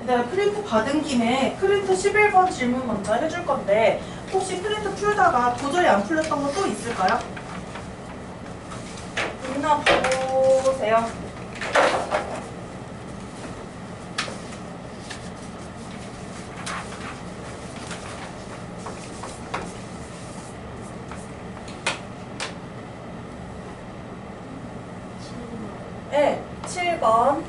내가 프린트 받은 김에 프린트 11번 질문 먼저 해줄 건데 혹시 프린트 풀다가 도저히 안 풀렸던 거 또 있을까요? 있나 보세요. 네, 7번.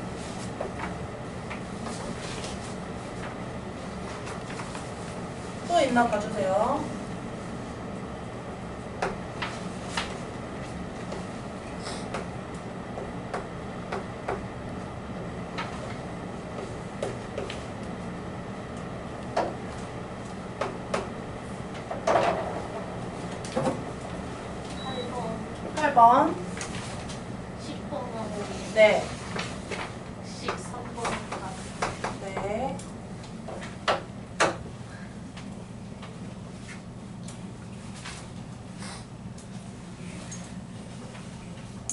또 있나 봐주세요. 팔 번. 10번하고 네. 13번 네.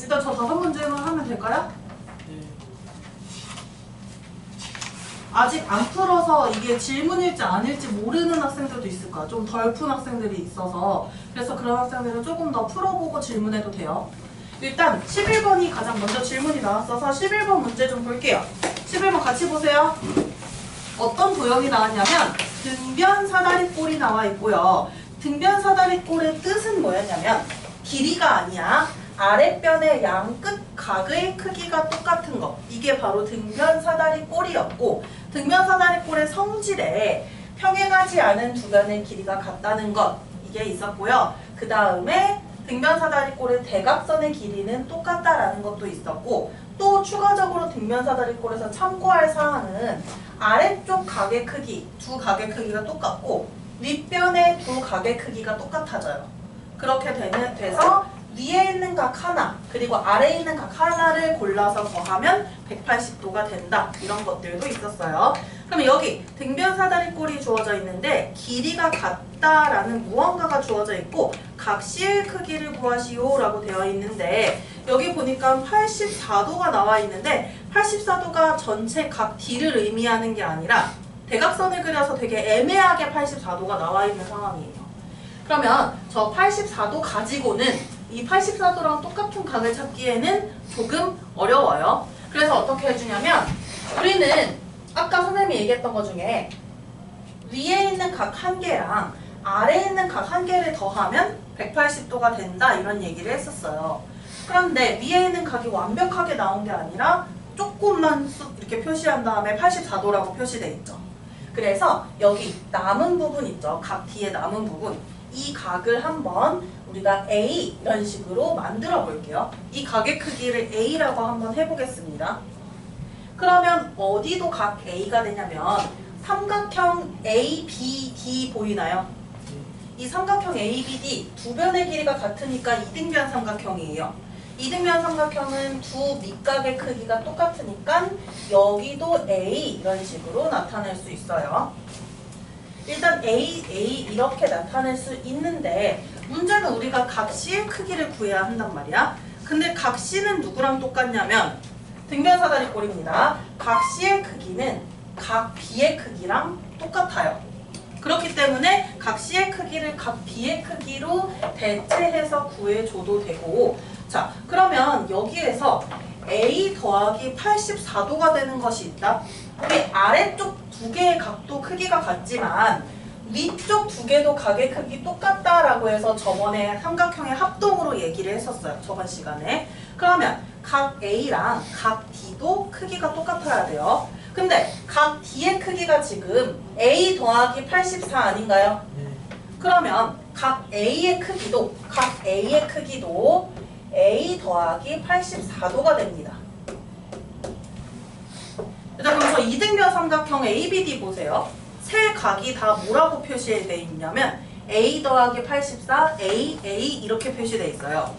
일단 저 5문제만 하면 될까요? 아직 안 풀어서 이게 질문일지 아닐지 모르는 학생들도 있을 거야. 좀 덜 푼 학생들이 있어서. 그래서 그런 학생들은 조금 더 풀어보고 질문해도 돼요. 일단 11번이 가장 먼저 질문이 나왔어서 11번 문제 좀 볼게요. 11번 같이 보세요. 어떤 도형이 나왔냐면 등변 사다리꼴이 나와 있고요. 등변 사다리꼴의 뜻은 뭐였냐면 길이가 아니야. 아랫변의 양 끝 각의 크기가 똑같은 거. 이게 바로 등변 사다리꼴이었고 등변 사다리꼴의 성질에 평행하지 않은 두 변의 길이가 같다는 것. 이게 있었고요. 그 다음에 등변 사다리꼴의 대각선의 길이는 똑같다라는 것도 있었고 또 추가적으로 등변 사다리꼴에서 참고할 사항은 아래쪽 각의 크기, 두 각의 크기가 똑같고 윗변의 두 각의 크기가 똑같아져요. 그렇게 돼서 위에 있는 각 하나 그리고 아래에 있는 각 하나를 골라서 더하면 180도가 된다. 이런 것들도 있었어요. 그럼 여기 등변 사다리꼴이 주어져 있는데 길이가 같다라는 무언가가 주어져 있고 각 C의 크기를 구하시오 라고 되어 있는데 여기 보니까 84도가 나와 있는데 84도가 전체 각 D를 의미하는 게 아니라 대각선을 그려서 되게 애매하게 84도가 나와 있는 상황이에요. 그러면 저 84도 가지고는 이 84도랑 똑같은 각을 찾기에는 조금 어려워요. 그래서 어떻게 해주냐면 우리는 아까 선생님이 얘기했던 것 중에 위에 있는 각 한 개랑 아래에 있는 각 한 개를 더하면 180도가 된다 이런 얘기를 했었어요. 그런데 위에 있는 각이 완벽하게 나온 게 아니라 조금만 이렇게 표시한 다음에 84도라고 표시돼 있죠. 그래서 여기 남은 부분 있죠. 각 뒤에 남은 부분. 이 각을 한번 우리가 A 이런 식으로 만들어 볼게요. 이 각의 크기를 A라고 한번 해보겠습니다. 그러면 어디도 각 A가 되냐면 삼각형 ABD 보이나요? 이 삼각형 ABD 두 변의 길이가 같으니까 이등변 삼각형이에요. 이등변 삼각형은 두 밑각의 크기가 똑같으니까 여기도 A 이런 식으로 나타낼 수 있어요. 일단 A 이렇게 나타낼 수 있는데 문제는 우리가 각 C의 크기를 구해야 한단 말이야. 근데 각 C는 누구랑 똑같냐면 등변 사다리꼴입니다. 각 C의 크기는 각 B의 크기랑 똑같아요. 그렇기 때문에 각 C의 크기를 각 B의 크기로 대체해서 구해줘도 되고 자 그러면 여기에서 A 더하기 84도가 되는 것이 있다. 우리 아래쪽 두 개의 각도 크기가 같지만 위쪽 두 개도 각의 크기 똑같다라고 해서 저번에 삼각형의 합동으로 얘기를 했었어요. 저번 시간에. 그러면 각 A랑 각 D도 크기가 똑같아야 돼요. 근데 각 D의 크기가 지금 A 더하기 84 아닌가요? 네. 그러면 각 A의 크기도 A 더하기 84도가 됩니다. 일단 그럼 저 이등변 삼각형 ABD 보세요. 세 각이 다 뭐라고 표시되어 있냐면 A 더하기 84, A 이렇게 표시되어 있어요.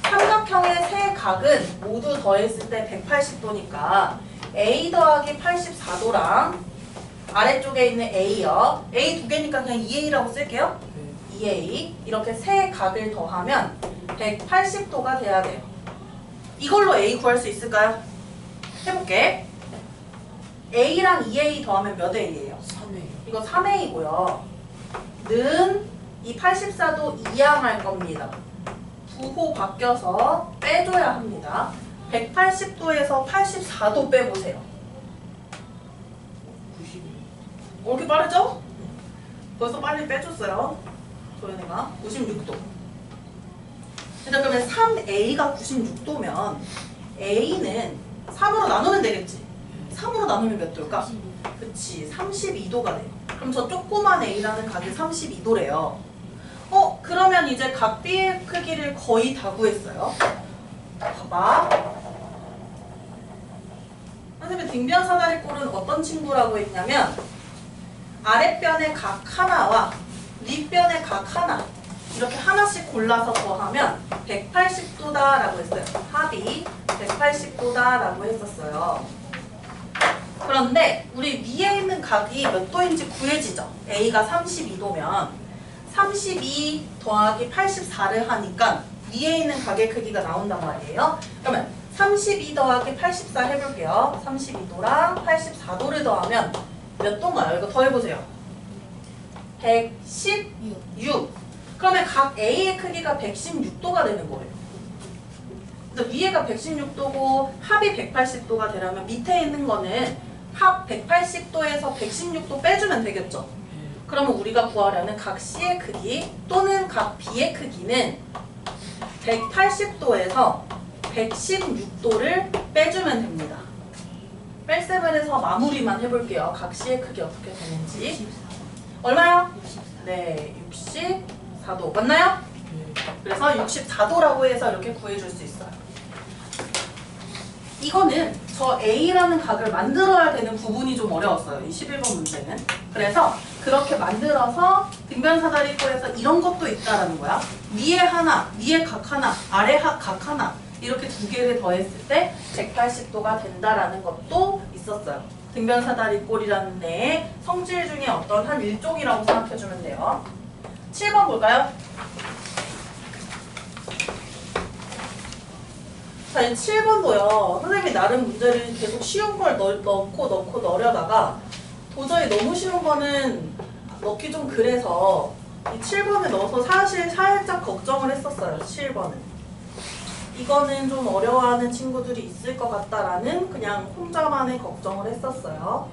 삼각형의 세 각은 모두 더했을 때 180도니까 A 더하기 84도랑 아래쪽에 있는 A요. A 두 개니까 그냥 2A라고 쓸게요. 2A 이렇게 세 각을 더하면 180도가 돼야 돼요. 이걸로 A 구할 수 있을까요? 해볼게. A랑 2A 더하면 몇 A예요? 3회. 이거 3A고요. 는 이 84도 이항할 겁니다. 부호 바뀌어서 빼줘야 합니다. 180도에서 84도 빼보세요. 91. 이렇게 빠르죠? 벌써 빨리 빼줬어요. 도현이가 96도. 그러면 3A가 96도면 A는 3으로 나누면 되겠지. 3으로 나누면 몇 도일까? 그치, 32도가 돼요. 그럼 저 조그만 A라는 각이 32도래요. 그러면 이제 각 B의 크기를 거의 다 구했어요. 봐봐. 선생님, 등변 사다리꼴은 어떤 친구라고 했냐면 아랫변의 각 하나와 윗변의 각 하나 이렇게 하나씩 골라서 더하면 180도다라고 했어요. 합이 180도다라고 했었어요. 그런데 우리 위에 있는 각이 몇 도인지 구해지죠. A가 32도면 32 더하기 84를 하니까 위에 있는 각의 크기가 나온단 말이에요. 그러면 32 더하기 84 해볼게요. 32도랑 84도를 더하면 몇 도인가요? 이거 더해보세요. 116. 그러면 각 A의 크기가 116도가 되는 거예요. 그래서 위에가 116도고 합이 180도가 되려면 밑에 있는 거는 합 180도에서 116도 빼주면 되겠죠. 그러면 우리가 구하려는 각 C의 크기 또는 각 B의 크기는 180도에서 116도를 빼주면 됩니다. 뺄셈을 해서 마무리만 해볼게요. 각 C의 크기 어떻게 되는지. 얼마요? 네, 64도. 맞나요? 그래서 64도라고 해서 이렇게 구해줄 수 있어요. 이거는 저 A라는 각을 만들어야 되는 부분이 좀 어려웠어요. 이 11번 문제는. 그래서 그렇게 만들어서 등변사다리꼴에서 이런 것도 있다라는 거야. 위에 하나, 위에 각 하나, 아래 각 하나 이렇게 두 개를 더했을 때 180도가 된다라는 것도 있었어요. 등변사다리꼴이라는 데의 성질 중에 어떤 한 일종이라고 생각해주면 돼요. 7번 볼까요? 자, 이 7번도요. 선생님이 나름 문제를 계속 쉬운 걸 넣고 넣으려다가 도저히 너무 쉬운 거는 넣기 좀 그래서 이 7번에 넣어서 사실 살짝 걱정을 했었어요. 7번은. 이거는 좀 어려워하는 친구들이 있을 것 같다라는 그냥 혼자만의 걱정을 했었어요.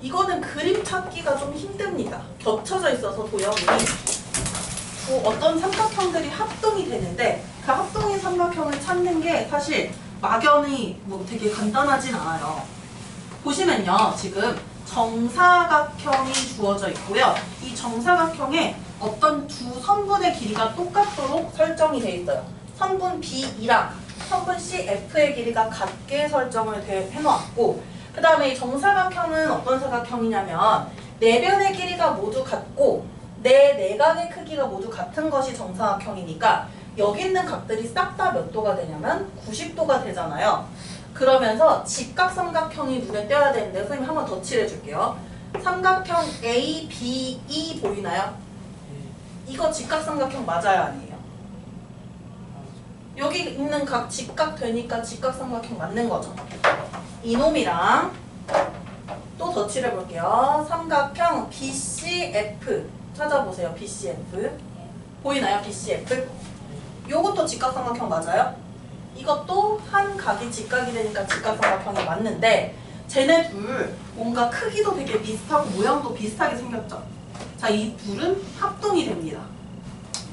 이거는 그림 찾기가 좀 힘듭니다. 겹쳐져 있어서 도형이 어떤 삼각형들이 합동이 되는데 그 합동인 삼각형을 찾는 게 사실 막연히 뭐 되게 간단하진 않아요. 보시면요, 지금 정사각형이 주어져 있고요. 이 정사각형에 어떤 두 선분의 길이가 똑같도록 설정이 되어 있어요. 선분 B이랑 선분 CF의 길이가 같게 설정을 해놓았고, 그 다음에 이 정사각형은 어떤 사각형이냐면 네 변의 길이가 모두 같고 네 내각의 크기가 모두 같은 것이 정사각형이니까 여기 있는 각들이 싹 다 몇 도가 되냐면 90도가 되잖아요. 그러면서 직각삼각형이 눈에 띄어야 되는데 선생님 한 번 더 칠해줄게요. 삼각형 A, B, E 보이나요? 이거 직각삼각형 맞아요, 아니에요? 여기 있는 각 직각 되니까 직각삼각형 맞는 거죠. 이놈이랑 또 더 칠해볼게요. 삼각형 BCF 찾아보세요. BCF 보이나요? BCF 요것도 직각삼각형 맞아요? 이것도 한 각이 직각이 되니까 직각삼각형이 맞는데 쟤네 둘 뭔가 크기도 되게 비슷하고 모양도 비슷하게 생겼죠? 자, 이 둘은 합동이 됩니다.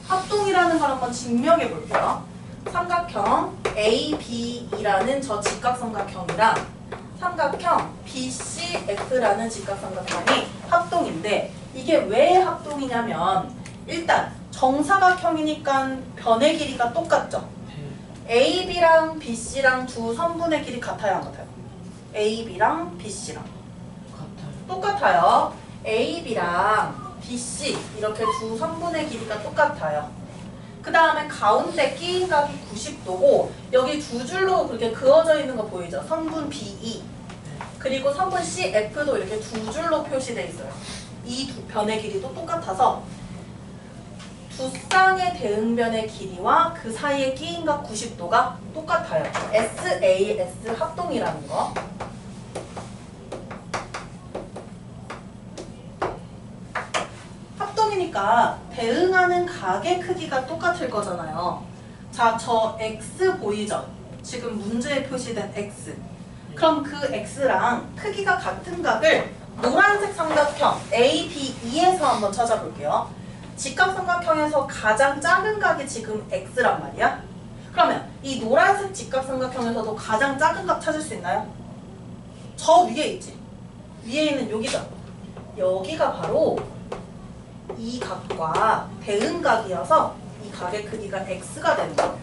합동이라는 걸 한번 증명해 볼게요. 삼각형 AB이라는 저 직각삼각형이랑 삼각형 BCF라는 직각삼각형이 합동인데 이게 왜 합동이냐면 일단 정사각형이니까 변의 길이가 똑같죠. AB랑 BC랑 두 선분의 길이 같아요, 안 같아요? AB랑 BC랑 똑같아요. AB랑 BC 이렇게 두 선분의 길이가 똑같아요. 그 다음에 가운데 끼인 각이 90도고 여기 두 줄로 그렇게 그어져 있는 거 보이죠? 선분 BE. 그 그리고 3번 CF도 이렇게 두 줄로 표시되어 있어요. 이 두 변의 길이도 똑같아서 두 쌍의 대응변의 길이와 그 사이의 끼임각 90도가 똑같아요. SAS 합동이라는 거. 합동이니까 대응하는 각의 크기가 똑같을 거잖아요. 자, 저 X 보이죠? 지금 문제에 표시된 X. 그럼 그 X랑 크기가 같은 각을 노란색 삼각형 ABE에서 한번 찾아볼게요. 직각삼각형에서 가장 작은 각이 지금 X란 말이야. 그러면 이 노란색 직각삼각형에서도 가장 작은 각 찾을 수 있나요? 저 위에 있지. 위에 있는 여기죠. 여기가 바로 이 각과 대응각이어서 이 각의 크기가 X가 되는 거예요.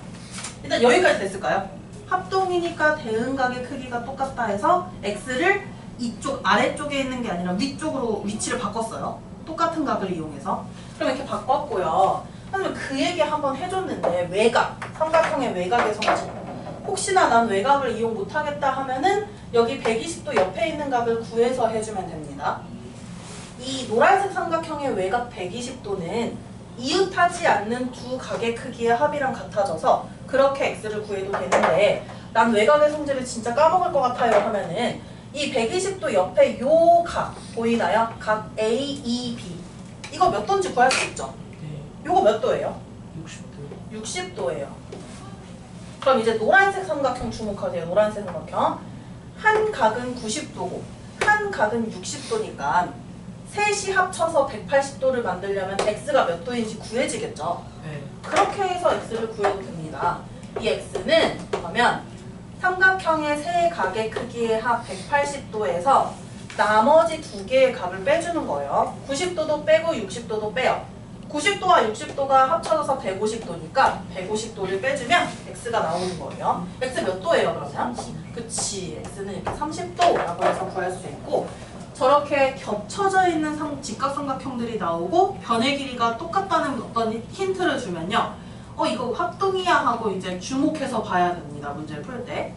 일단 여기까지 됐을까요? 합동이니까 대응각의 크기가 똑같다 해서 X를 이쪽 아래쪽에 있는 게 아니라 위쪽으로 위치를 바꿨어요. 똑같은 각을 이용해서. 그럼 이렇게 바꿨고요. 하지만 그 얘기 한번 해줬는데 외곽, 삼각형의 외곽의 성질. 혹시나 난 외곽을 이용 못하겠다 하면은 여기 120도 옆에 있는 각을 구해서 해주면 됩니다. 이 노란색 삼각형의 외곽 120도는 이웃하지 않는 두 각의 크기의 합이랑 같아져서 그렇게 X를 구해도 되는데 난 외곽의 성질을 진짜 까먹을 것 같아요 하면은 이 120도 옆에 요 각 보이나요? 각 AEB 이거 몇 도인지 구할 수 있죠? 네. 요거 몇 도예요? 60도. 60도예요. 그럼 이제 노란색 삼각형 주목하세요. 노란색 삼각형. 한 각은 90도고 한 각은 60도니까 셋이 합쳐서 180도를 만들려면 X가 몇 도인지 구해지겠죠? 네. 그렇게 해서 X를 구해도 됩니다. 이 X는 그러면 삼각형의 세 각의 크기의 합 180도에서 나머지 두 개의 각을 빼주는 거예요. 90도도 빼고 60도도 빼요. 90도와 60도가 합쳐져서 150도니까 150도를 빼주면 X가 나오는 거예요. X 몇 도예요 그러면? 그치, X는 이렇게 30도라고 해서 구할 수 있고 저렇게 겹쳐져 있는 직각삼각형들이 나오고 변의 길이가 똑같다는 어떤 힌트를 주면요. 이거 합동이야 하고 이제 주목해서 봐야 됩니다. 문제를 풀 때.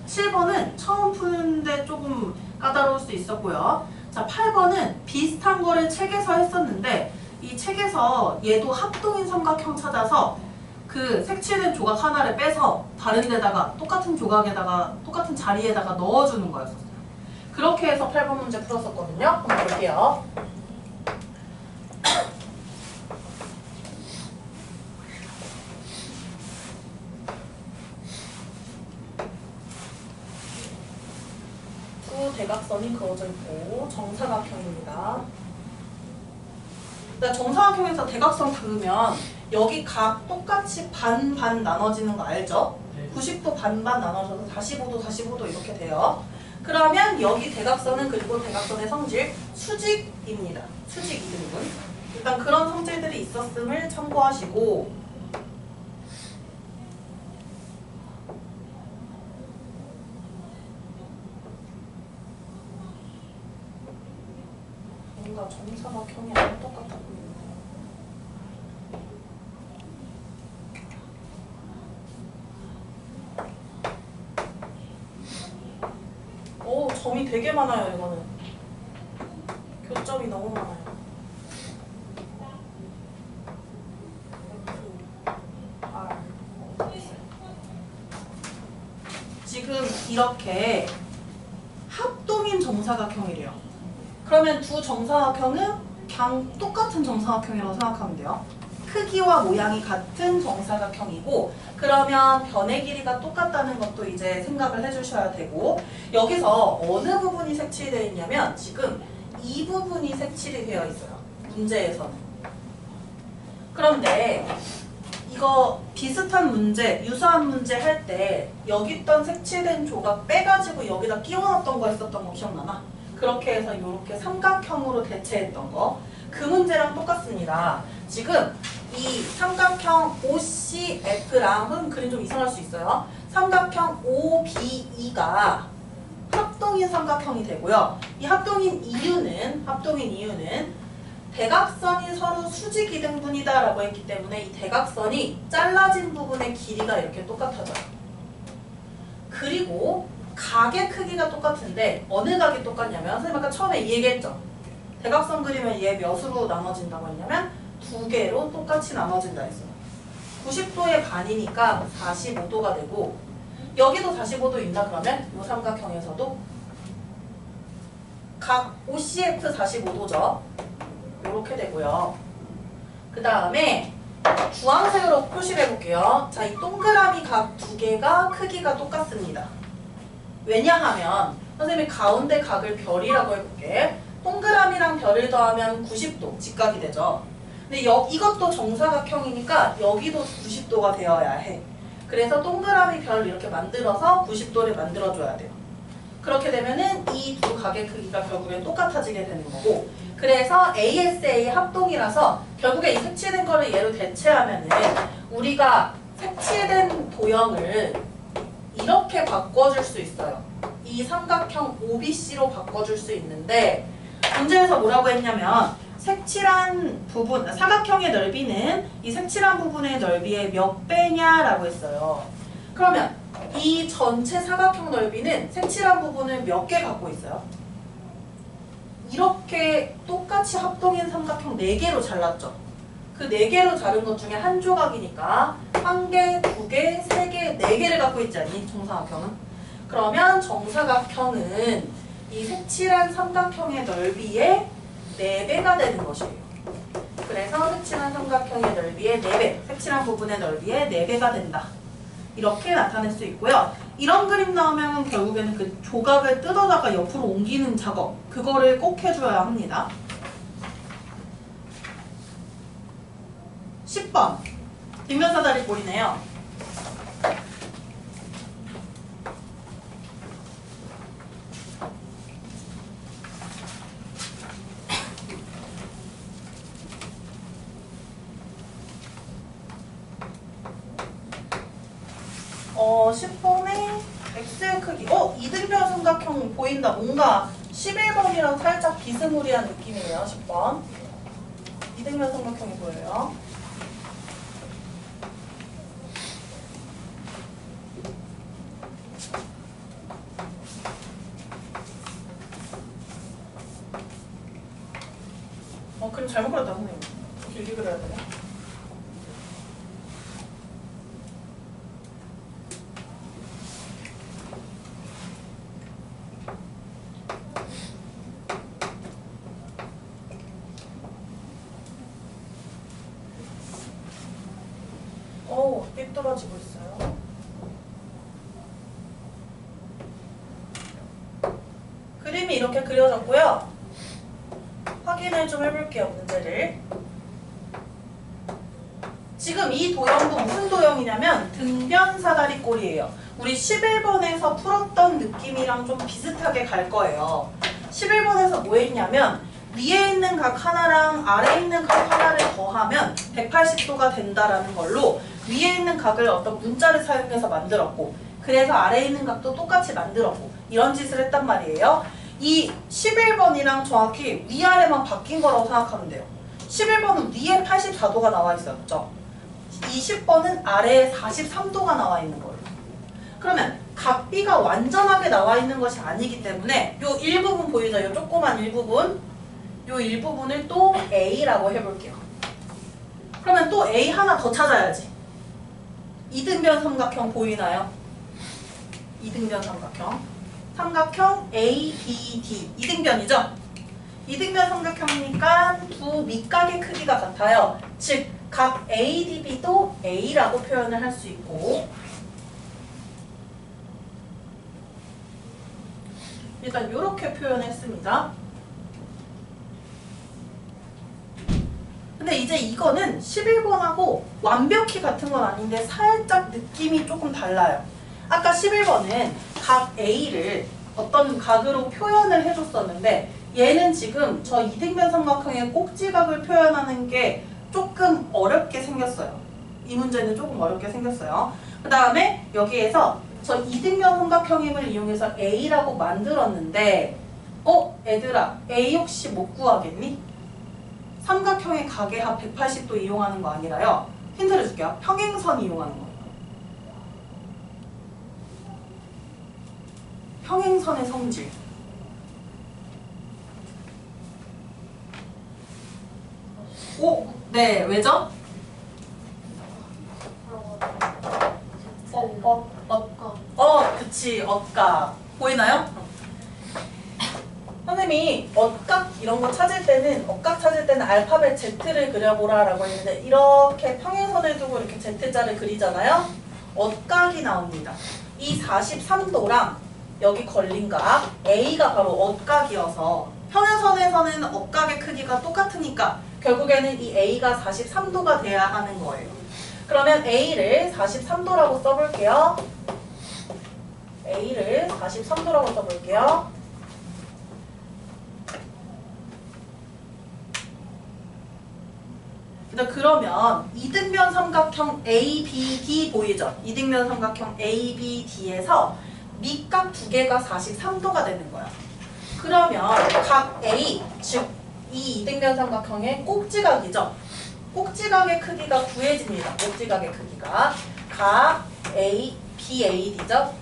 7번은 처음 푸는데 조금 까다로울 수 있었고요. 자, 8번은 비슷한 거를 책에서 했었는데 이 책에서 얘도 합동인 삼각형 찾아서 그 색칠된 조각 하나를 빼서 다른 데다가 똑같은 조각에다가 똑같은 자리에다가 넣어주는 거였었어요. 그렇게 해서 8번 문제 풀었었거든요. 한번 볼게요. 두 대각선이 그어져 있고 정사각형입니다. 정사각형에서 대각선 그으면 여기 각 똑같이 반반 나눠지는 거 알죠? 네. 90도 반반 나눠져서 45도 45도 이렇게 돼요. 그러면 여기 대각선은 그리고 대각선의 성질 수직입니다. 수직 이등분. 일단 그런 성질들이 있었음을 참고하시고 뭔가 정사각형이 안 똑같아 보이네요. 오, 점이 되게 많아요, 이거는. 교점이 너무 많아요. 지금 이렇게 합동인 정사각형이래요. 그러면 두 정사각형은 그냥 똑같은 정사각형이라고 생각하면 돼요. 크기와 모양이 같은 정사각형이고 그러면 변의 길이가 똑같다는 것도 이제 생각을 해주셔야 되고 여기서 어느 부분이 색칠되어 있냐면 지금 이 부분이 색칠이 되어 있어요. 문제에서는. 그런데 이거 비슷한 문제, 유사한 문제 할 때 여기 있던 색칠된 조각 빼가지고 여기다 끼워놨던 거 했었던 거 기억나나? 그렇게 해서 이렇게 삼각형으로 대체했던 거. 그 문제랑 똑같습니다. 지금 이 삼각형 OCF랑 그림 좀 이상할 수 있어요. 삼각형 OBE가 합동인 삼각형이 되고요. 이 합동인 이유는 대각선이 서로 수직 이등분이다 라고 했기 때문에 이 대각선이 잘라진 부분의 길이가 이렇게 똑같아져요. 그리고 각의 크기가 똑같은데 어느 각이 똑같냐면 선생님 아까 처음에 이 얘기했죠. 대각선 그리면 얘 몇으로 나눠진다고 했냐면 두 개로 똑같이 나눠진다 했어요. 90도의 반이니까 45도가 되고 여기도 45도 있나 그러면 이 삼각형에서도 각 OCF 45도죠. 이렇게 되고요. 그 다음에 주황색으로 표시를 해볼게요. 자, 이 동그라미 각 두 개가 크기가 똑같습니다. 왜냐하면 선생님이 가운데 각을 별이라고 해볼게. 동그라미랑 별을 더하면 90도 직각이 되죠. 근데 이것도 정사각형이니까 여기도 90도가 되어야 해. 그래서 동그라미 별 이렇게 만들어서 90도를 만들어줘야 돼요. 그렇게 되면은 이 두 각의 크기가 결국엔 똑같아지게 되는 거고, 그래서 ASA 합동이라서 결국에 이 색칠된 거를 얘로 대체하면은 우리가 색칠된 도형을 이렇게 바꿔줄 수 있어요. 이 삼각형 OBC로 바꿔줄 수 있는데 문제에서 뭐라고 했냐면 색칠한 부분, 사각형의 넓이는 이 색칠한 부분의 넓이의 몇 배냐라고 했어요. 그러면 이 전체 사각형 넓이는 색칠한 부분을 몇 개 갖고 있어요? 이렇게 똑같이 합동인 삼각형 4개로 잘랐죠. 그 4개로 자른 것 중에 한 조각이니까 1개, 2개, 3개, 4개를 갖고 있지 않니? 정사각형은? 그러면 정사각형은 이 색칠한 삼각형의 넓이의 4배가 되는 것이에요. 그래서 색칠한 삼각형의 넓이의 4배, 색칠한 부분의 넓이의 4배가 된다. 이렇게 나타낼 수 있고요. 이런 그림 나오면 결국에는 그 조각을 뜯어다가 옆으로 옮기는 작업, 그거를 꼭 해줘야 합니다. 10번 뒷면사다리 꼴이네요. 어, 10번에 X의 크기. 이등변 삼각형 보인다. 뭔가 11번이랑 살짝 비스무리한 느낌이에요. 10번. 이등변 삼각형이 보여요. 그림 잘못 그렸다, 선생님. 길게 그려야 되네. 삐뚤어지고 있어요. 그림이 이렇게 그려졌고요. 확인을 좀 해볼게요, 문제를. 지금 이 도형도 무슨 도형이냐면 등변 사다리 꼴이에요. 우리 11번에서 풀었던 느낌이랑 좀 비슷하게 갈 거예요. 11번에서 뭐 했냐면 위에 있는 각 하나랑 아래에 있는 각 하나를 더하면 180도가 된다라는 걸로 위에 있는 각을 어떤 문자를 사용해서 만들었고, 그래서 아래에 있는 각도 똑같이 만들었고, 이런 짓을 했단 말이에요. 이 11번이랑 정확히 위아래만 바뀐 거라고 생각하면 돼요. 11번은 위에 84도가 나와 있었죠. 20번은 아래에 43도가 나와 있는 거예요. 그러면 각 B가 완전하게 나와 있는 것이 아니기 때문에 요 일부분 보이죠? 요 조그만 일부분. 요 일부분을 또 A라고 해볼게요. 그러면 또 A 하나 더 찾아야지. 이등변 삼각형 보이나요? 이등변 삼각형. 삼각형 ABD. 이등변이죠? 이등변 삼각형이니까 두 밑각의 크기가 같아요. 즉, 각 ADB도 A라고 표현을 할 수 있고, 일단 이렇게 표현했습니다. 근데 이제 이거는 11번하고 완벽히 같은 건 아닌데 살짝 느낌이 조금 달라요. 아까 11번은 각 A를 어떤 각으로 표현을 해줬었는데 얘는 지금 저 이등변 삼각형의 꼭지각을 표현하는 게 조금 어렵게 생겼어요. 이 문제는 조금 어렵게 생겼어요. 그 다음에 여기에서 저 이등변 삼각형임을 이용해서 A라고 만들었는데 얘들아, A 혹시 못 구하겠니? 삼각형의 각의 합 180도 이용하는 거 아니라요. 힌트를 줄게요. 평행선 이용하는 거예요. 평행선의 성질. 오, 네, 왜죠? 그치, 억각. 보이나요? 선생님이 억각 이런 거 찾을 때는, 억각 찾을 때는 알파벳 Z를 그려보라 라고 했는데, 이렇게 평행선을 두고 이렇게 Z자를 그리잖아요? 억각이 나옵니다. 이 43도랑 여기 걸린 각 A가 바로 억각이어서 평행선에서는 억각의 크기가 똑같으니까 결국에는 이 A가 43도가 돼야 하는 거예요. 그러면 A를 43도라고 써볼게요. A를 43도라고 써볼게요. 그러면 이등변 삼각형 ABD 보이죠? 이등변 삼각형 ABD에서 밑각 두 개가 43도가 되는 거야. 그러면 각 A, 즉 이 이등변 삼각형의 꼭지각이죠? 꼭지각의 크기가 구해집니다. 꼭지각의 크기가 각 A, BAD죠?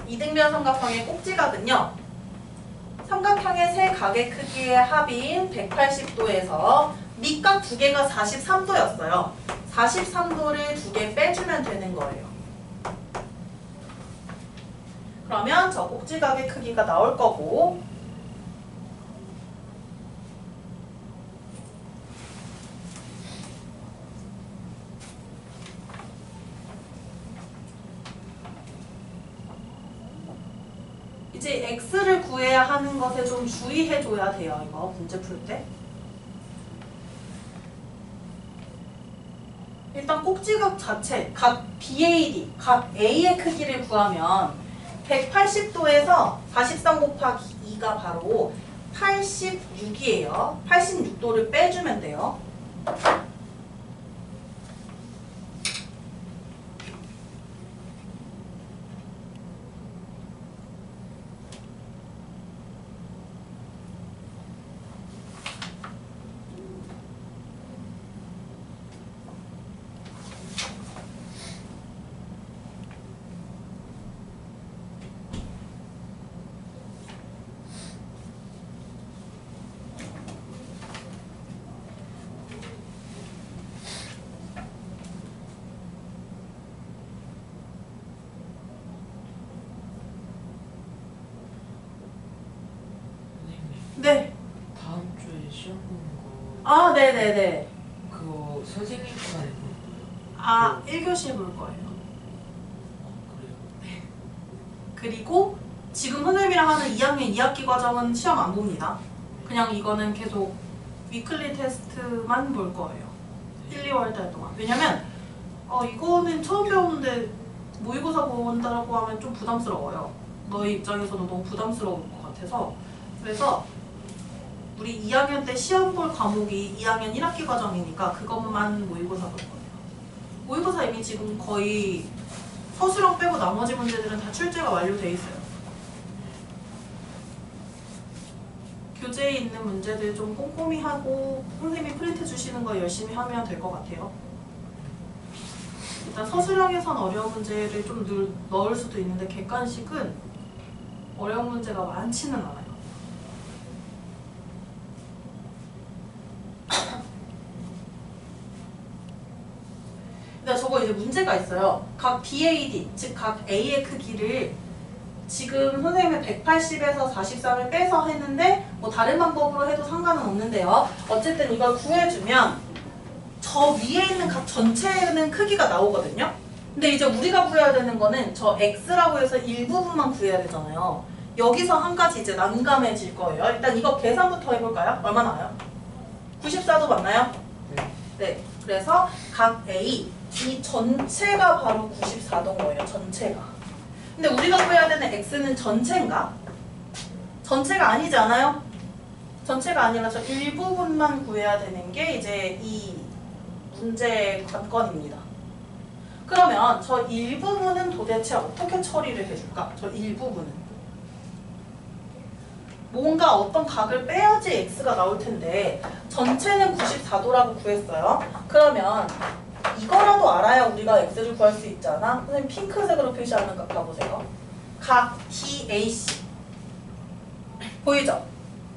이등변 삼각형의 꼭지각은요. 삼각형의 세 각의 크기의 합인 180도에서 밑각 두 개가 43도였어요. 43도를 두 개 빼주면 되는 거예요. 그러면 저 꼭지각의 크기가 나올 거고 이제 x를 구해야 하는 것에 좀 주의해줘야 돼요. 이거 문제 풀 때. 일단 꼭지각 자체, 각 BAD, 각 A의 크기를 구하면 180도에서 43 곱하기 2가 바로 86이에요. 86도를 빼주면 돼요. 네. 다음 주에 시험 보는 거. 아, 네네네. 그거 선생님만 해볼 거예요? 아, 1교시 볼 거예요. 그래요? 그리고 지금 선생님이랑 하는 2학년 2학기 과정은 시험 안 봅니다. 그냥 이거는 계속 위클리 테스트만 볼 거예요. 1, 2월 달 동안. 왜냐면 이거는 처음 배우는데 모의고사 본다고 하면 좀 부담스러워요. 너희 입장에서도 너무 부담스러울 것 같아서. 그래서 우리 2학년 때 시험 볼 과목이 2학년 1학기 과정이니까 그것만 모의고사 볼 거예요. 모의고사 이미 지금 거의 서술형 빼고 나머지 문제들은 다 출제가 완료돼 있어요. 교재에 있는 문제들 좀 꼼꼼히 하고 선생님이 프린트 주시는 거 열심히 하면 될 것 같아요. 일단 서술형에선 어려운 문제를 좀 넣을 수도 있는데 객관식은 어려운 문제가 많지는 않아요. 근데 저거 이제 문제가 있어요. 각 BAD, 즉 각 A의 크기를 지금 선생님이 180에서 43을 빼서 했는데 뭐 다른 방법으로 해도 상관은 없는데요. 어쨌든 이걸 구해주면 저 위에 있는 각 전체는 크기가 나오거든요. 근데 이제 우리가 구해야 되는 거는 저 X라고 해서 일부분만 구해야 되잖아요. 여기서 한 가지 이제 난감해질 거예요. 일단 이거 계산부터 해볼까요? 얼마 나와요? 94도 맞나요? 네. 네. 그래서 각 A 이 전체가 바로 94도인 거예요. 전체가. 근데 우리가 구해야 되는 X는 전체인가? 전체가 아니지 않아요? 전체가 아니라 저 일부분만 구해야 되는 게 이제 이 문제의 관건입니다. 그러면 저 일부분은 도대체 어떻게 처리를 해줄까? 저 일부분은. 뭔가 어떤 각을 빼야지 X가 나올 텐데 전체는 94도라고 구했어요. 그러면 이거라도 알아야 우리가 X를 구할 수 있잖아. 선생님 핑크색으로 표시하는 각 봐보세요. 각 DAC 보이죠?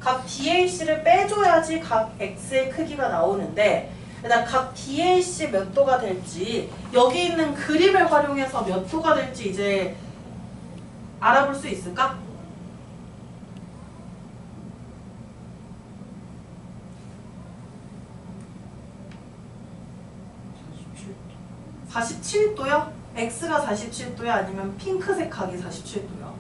각 DAC를 빼줘야지 각 X의 크기가 나오는데 일단 각 DAC 몇 도가 될지 여기 있는 그림을 활용해서 몇 도가 될지 이제 알아볼 수 있을까? 47도요? X가 47도야? 아니면 핑크색 각이 47도요?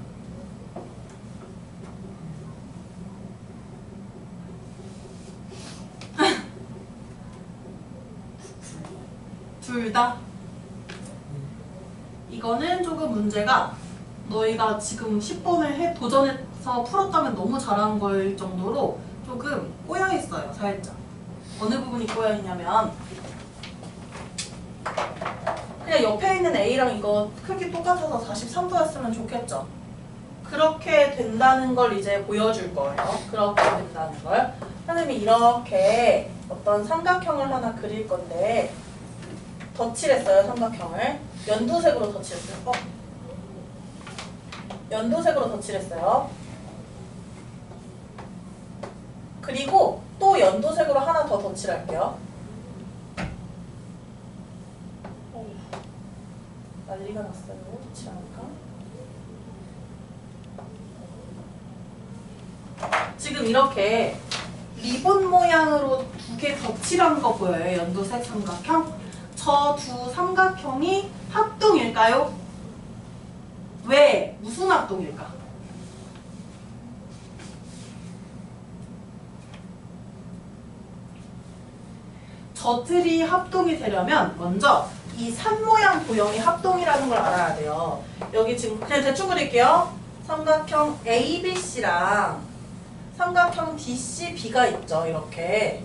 둘 다? 이거는 조금 문제가 너희가 지금 10번을 도전해서 풀었다면 너무 잘한 걸 정도로 조금 꼬여있어요, 살짝. 어느 부분이 꼬여있냐면 그냥 옆에 있는 A랑 이거 크기 똑같아서 43도였으면 좋겠죠. 그렇게 된다는 걸 이제 보여줄 거예요. 그렇게 된다는 걸. 선생님이 이렇게 어떤 삼각형을 하나 그릴 건데 덧칠했어요, 삼각형을. 연두색으로 덧칠했어요. 연두색으로 덧칠했어요. 그리고 또 연두색으로 하나 더 덧칠할게요. 난리가 났어요. 덧칠하니까. 지금 이렇게 리본 모양으로 두 개 덧칠한 거 보여요? 연두색 삼각형? 저 두 삼각형이 합동일까요? 왜? 무슨 합동일까? 저들이 합동이 되려면 먼저 이 산 모양 도형이 합동이라는 걸 알아야 돼요. 여기 지금 그냥 대충 그릴게요. 삼각형 ABC랑 삼각형 DCB가 있죠. 이렇게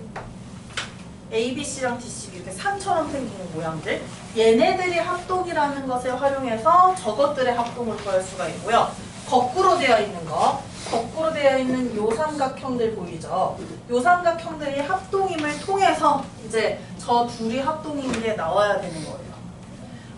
ABC랑 DCB 이렇게 산처럼 생기는 모양들, 얘네들이 합동이라는 것을 활용해서 저것들의 합동을 구할 수가 있고요. 거꾸로 되어 있는 거, 거꾸로 되어 있는 요 삼각형들 보이죠? 요 삼각형들이 합동임을 통해서 이제 저 둘이 합동인 게 나와야 되는 거예요.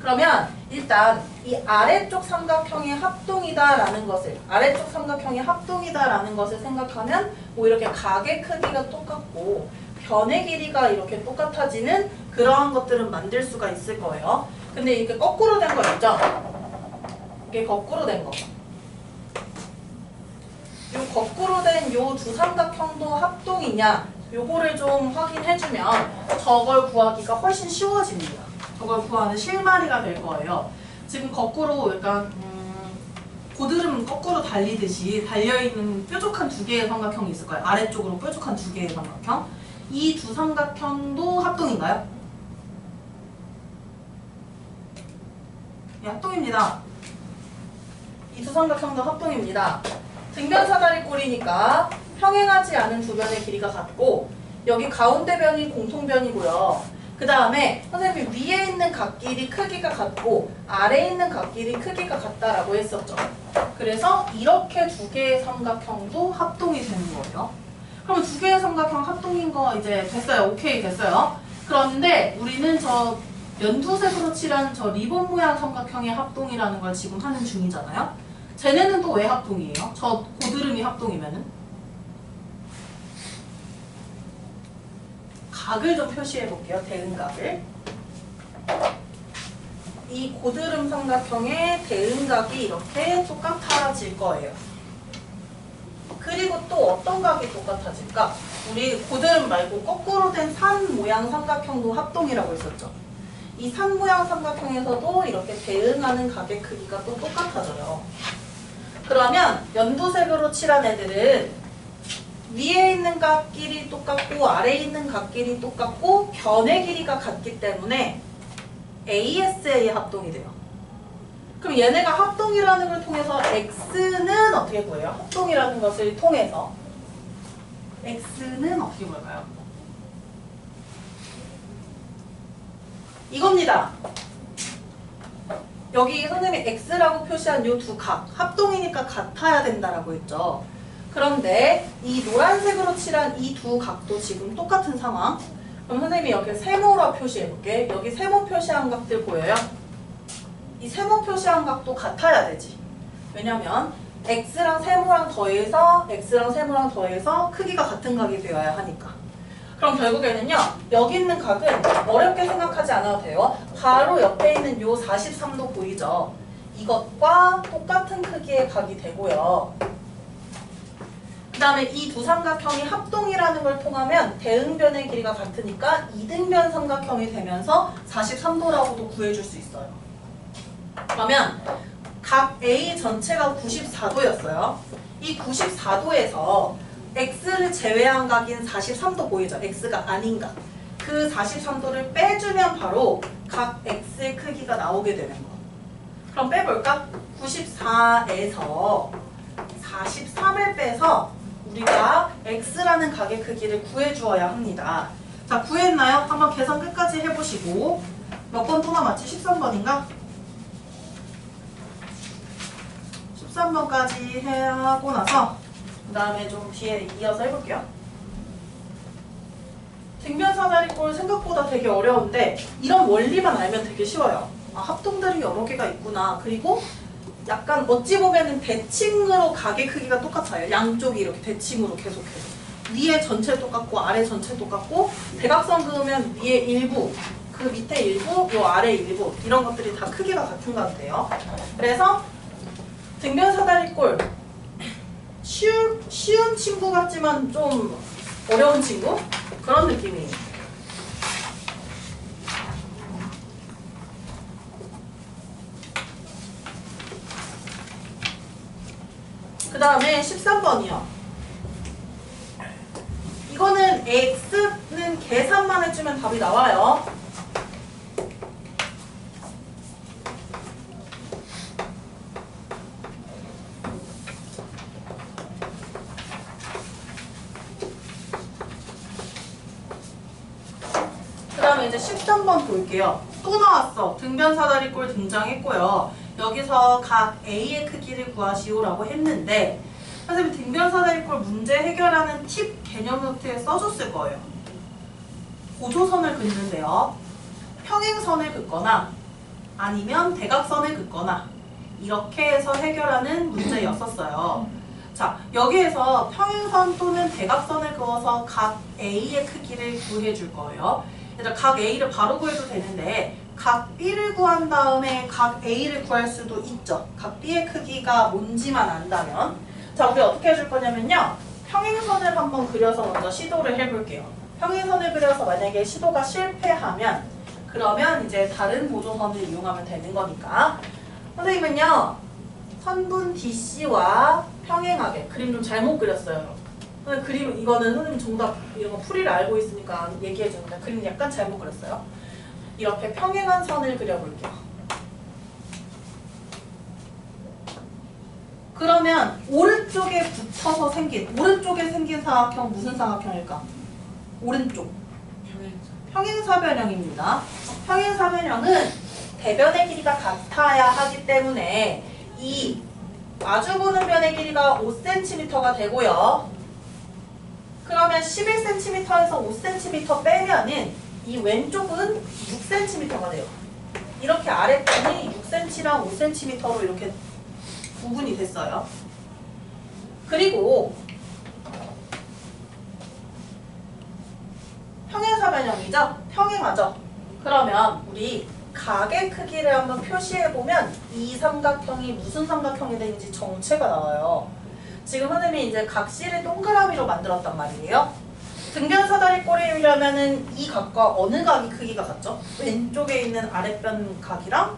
그러면 일단 이 아래쪽 삼각형이 합동이다라는 것을, 아래쪽 삼각형이 합동이다라는 것을 생각하면 뭐 이렇게 각의 크기가 똑같고 변의 길이가 이렇게 똑같아지는 그러한 것들은 만들 수가 있을 거예요. 근데 이게 거꾸로 된 거 있죠? 이게 거꾸로 된 거. 요 거꾸로 된 요 두 삼각형도 합동이냐? 요거를 좀 확인해주면 저걸 구하기가 훨씬 쉬워집니다. 저걸 구하는 실마리가 될 거예요. 지금 거꾸로 약간 고드름 거꾸로 달리듯이 달려있는 뾰족한 두 개의 삼각형이 있을 거예요. 아래쪽으로 뾰족한 두 개의 삼각형. 이 두 삼각형도 합동인가요? 네, 합동입니다. 이 두 삼각형도 합동입니다. 등변 사다리 꼴이니까 평행하지 않은 두 변의 길이가 같고 여기 가운데 변이 공통변이고요. 그 다음에 선생님이 위에 있는 각끼리 크기가 같고 아래에 있는 각끼리 크기가 같다라고 했었죠. 그래서 이렇게 두 개의 삼각형도 합동이 되는 거예요. 그럼 두 개의 삼각형 합동인 거 이제 됐어요. 오케이 됐어요. 그런데 우리는 저 연두색으로 칠한 저 리본 모양 삼각형의 합동이라는 걸 지금 하는 중이잖아요. 쟤네는 또 왜 합동이에요? 저 고드름이 합동이면은? 각을 좀 표시해 볼게요. 대응각을. 이 고드름 삼각형의 대응각이 이렇게 똑같아질 거예요. 그리고 또 어떤 각이 똑같아질까? 우리 고드름 말고 거꾸로 된 산 모양 삼각형도 합동이라고 했었죠. 이 산 모양 삼각형에서도 이렇게 대응하는 각의 크기가 또 똑같아져요. 그러면 연두색으로 칠한 애들은 위에 있는 각끼리 똑같고 아래에 있는 각끼리 똑같고 변의 길이가 같기 때문에 ASA의 합동이 돼요. 그럼 얘네가 합동이라는 걸 통해서 X는 어떻게 구해요? 합동이라는 것을 통해서 X는 어떻게 볼까요? 이겁니다. 여기 선생님이 X라고 표시한 이 두 각, 합동이니까 같아야 된다라고 했죠. 그런데 이 노란색으로 칠한 이 두 각도 지금 똑같은 상황. 그럼 선생님이 여기 세모로 표시해 볼게. 여기 세모 표시한 각들 보여요? 이 세모 표시한 각도 같아야 되지. 왜냐면 x랑 세모랑 더해서 x랑 세모랑 더해서 크기가 같은 각이 되어야 하니까. 그럼 결국에는요. 여기 있는 각은 어렵게 생각하지 않아도 돼요. 바로 옆에 있는 요 43도 보이죠? 이것과 똑같은 크기의 각이 되고요. 그 다음에 이 두 삼각형이 합동이라는 걸 통하면 대응변의 길이가 같으니까 이등변 삼각형이 되면서 43도라고도 구해줄 수 있어요. 그러면 각 A 전체가 94도였어요. 이 94도에서 x를 제외한 각인 43도 보이죠? x가 아닌 각. 그 43도를 빼주면 바로 각 x의 크기가 나오게 되는 거. 그럼 빼볼까? 94에서 43을 빼서 우리가 x라는 각의 크기를 구해주어야 합니다. 자, 구했나요? 한번 계산 끝까지 해보시고 몇 번 또 남았지? 13번인가? 13번까지 하고 나서 그 다음에 좀 뒤에 이어서 해볼게요. 등변사다리꼴 생각보다 되게 어려운데 이런 원리만 알면 되게 쉬워요. 아, 합동들이 여러 개가 있구나. 그리고 약간 어찌 보면은 대칭으로 각의 크기가 똑같아요. 양쪽이 이렇게 대칭으로 계속해서. 위에 전체 똑같고 아래 전체 똑같고 대각선 그으면 위에 일부, 그 밑에 일부, 요 아래 일부 이런 것들이 다 크기가 같은 것 같아요. 그래서 등변사다리꼴 쉬운 친구 같지만 좀 어려운 친구? 그런 느낌이에요. 그 다음에 13번이요. 이거는 x는 계산만 해주면 답이 나와요. 그 다음에 이제 13번 볼게요. 또 나왔어. 등변사다리꼴 등장했고요. 여기서 각 A의 크기를 구하시오라고 했는데 선생님 등변사다리꼴 문제 해결하는 팁 개념 노트에 써줬을 거예요. 보조선을 긋는데요. 평행선을 긋거나 아니면 대각선을 긋거나 이렇게 해서 해결하는 문제였었어요. 자, 여기에서 평행선 또는 대각선을 그어서 각 A의 크기를 구해줄 거예요. 얘들아, 각 A를 바로 구해도 되는데 각 B를 구한 다음에 각 A를 구할 수도 있죠. 각 B의 크기가 뭔지만 안다면. 자, 우리 어떻게 해줄 거냐면요. 평행선을 한번 그려서 먼저 시도를 해볼게요. 평행선을 그려서 만약에 시도가 실패하면 그러면 이제 다른 보조선을 이용하면 되는 거니까. 선생님은요. 선분 DC와 평행하게 그림 좀 잘못 그렸어요. 그림 이거는 선생님 정답 이런 거 풀이를 알고 있으니까 얘기해 주는데 그림 약간 잘못 그렸어요. 이렇게 평행한 선을 그려볼게요. 그러면 오른쪽에 붙어서 생긴 오른쪽에 생긴 사각형 무슨 사각형일까? 오른쪽 평행사변형입니다. 평행사변형은 대변의 길이가 같아야 하기 때문에 이 마주보는 변의 길이가 5cm가 되고요. 그러면 11cm에서 5cm 빼면은 이 왼쪽은 6cm가 돼요. 이렇게 아랫변이 6cm랑 5cm로 이렇게 구분이 됐어요. 그리고 평행사변형이죠? 평행하죠? 그러면 우리 각의 크기를 한번 표시해보면 이 삼각형이 무슨 삼각형이 되는지 정체가 나와요. 지금 선생님이 이제 각실을 동그라미로 만들었단 말이에요. 등변사다리꼴이려면은 이 각과 어느 각이 크기가 같죠? 왼쪽에 있는 아랫변 각이랑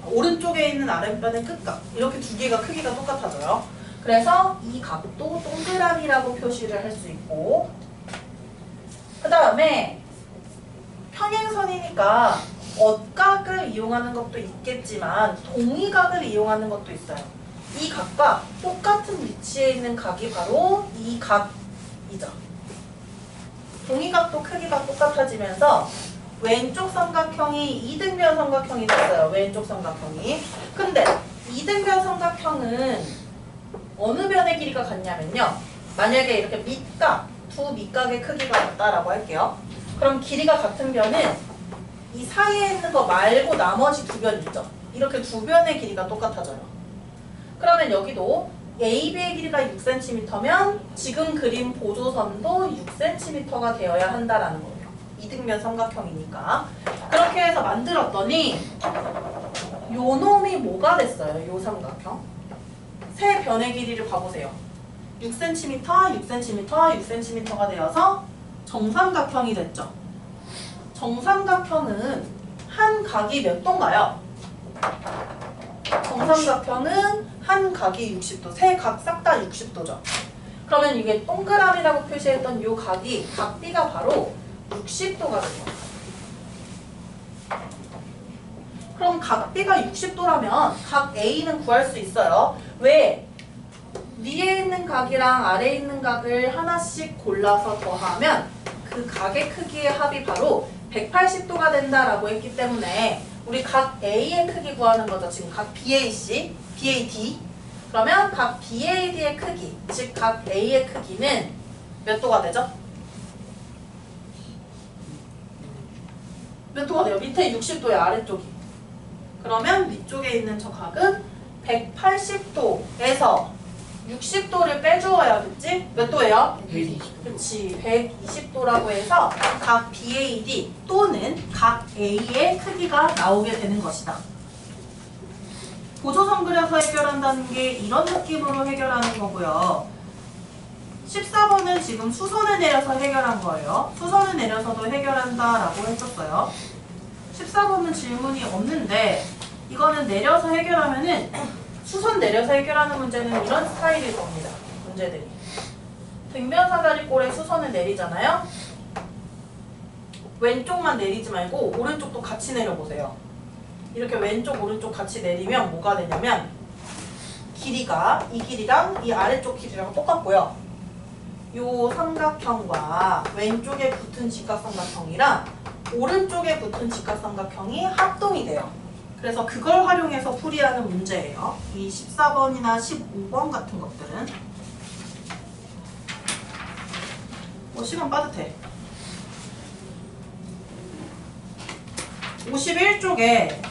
오른쪽에 있는 아랫변의 끝각 이렇게 두 개가 크기가 똑같아져요. 그래서 이 각도 동그라미라고 표시를 할 수 있고 그 다음에 평행선이니까 엇각을 이용하는 것도 있겠지만 동의각을 이용하는 것도 있어요. 이 각과 똑같은 위치에 있는 각이 바로 이 각이죠. 동의각도 크기가 똑같아지면서 왼쪽 삼각형이 이등변 삼각형이 됐어요. 왼쪽 삼각형이. 근데 이등변 삼각형은 어느 변의 길이가 같냐면요. 만약에 이렇게 밑각, 두 밑각의 크기가 같다라고 할게요. 그럼 길이가 같은 변은 이 사이에 있는 거 말고 나머지 두 변 있죠. 이렇게 두 변의 길이가 똑같아져요. 그러면 여기도 AB의 길이가 6cm면 지금 그린 보조선도 6cm가 되어야 한다라는 거예요. 이등변 삼각형이니까. 그렇게 해서 만들었더니 요 놈이 뭐가 됐어요? 요 삼각형. 세 변의 길이를 봐보세요. 6cm, 6cm, 6cm가 되어서 정삼각형이 됐죠. 정삼각형은 한 각이 몇 도인가요? 정삼각형은 한 각이 60도, 세 각 싹 다 60도죠. 그러면 이게 동그라미라고 표시했던 이 각이 각 B가 바로 60도가 돼요. 그럼 각 B가 60도라면 각 A는 구할 수 있어요. 왜? 위에 있는 각이랑 아래에 있는 각을 하나씩 골라서 더하면 그 각의 크기의 합이 바로 180도가 된다라고 했기 때문에 우리 각 A의 크기 구하는 거죠. 지금 각 BAC, BAD. 그러면 각 BAD의 크기, 즉 각 A의 크기는 몇 도가 되죠? 몇 도가 돼요? 밑에 60도의 아래쪽이. 그러면 위쪽에 있는 저 각은 180도에서 60도를 빼주어야겠지? 몇 도예요? 120도. 그렇지. 120도라고 해서 각 BAD 또는 각 A의 크기가 나오게 되는 것이다. 보조선 그려서 해결한다는 게 이런 느낌으로 해결하는 거고요. 14번은 지금 수선을 내려서 해결한 거예요. 수선을 내려서도 해결한다라고 했었어요. 14번은 질문이 없는데 이거는 내려서 해결하면은 수선 내려서 해결하는 문제는 이런 스타일일 겁니다. 문제들이. 등변 사다리꼴에 수선을 내리잖아요. 왼쪽만 내리지 말고 오른쪽도 같이 내려보세요. 이렇게 왼쪽 오른쪽 같이 내리면 뭐가 되냐면 길이가 이 길이랑 이 아래쪽 길이랑 똑같고요. 요 삼각형과 왼쪽에 붙은 직각삼각형이랑 오른쪽에 붙은 직각삼각형이 합동이 돼요. 그래서 그걸 활용해서 풀이하는 문제예요. 이 14번이나 15번 같은 것들은. 시간 빠듯해. 51쪽에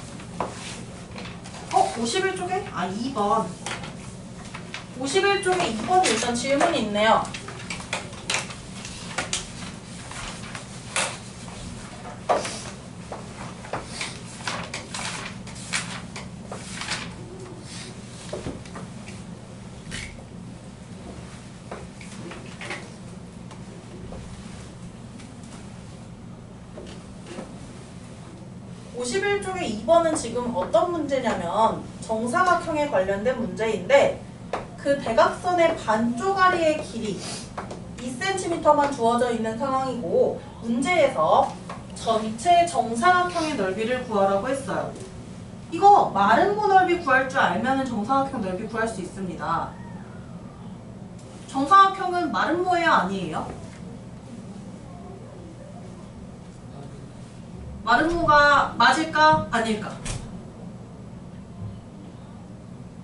51쪽에? 2번. 51쪽에 2번에 일단 질문이 있네요. 쪽에 2번은 지금 어떤 문제냐면 정사각형에 관련된 문제인데 그 대각선의 반쪽아리의 길이 2cm만 주어져 있는 상황이고 문제에서 전체 정사각형의 넓이를 구하라고 했어요. 이거 마름모 넓이 구할 줄 알면 정사각형 넓이 구할 수 있습니다. 정사각형은 마름모예요? 아니에요? 마름모가 맞을까? 아닐까?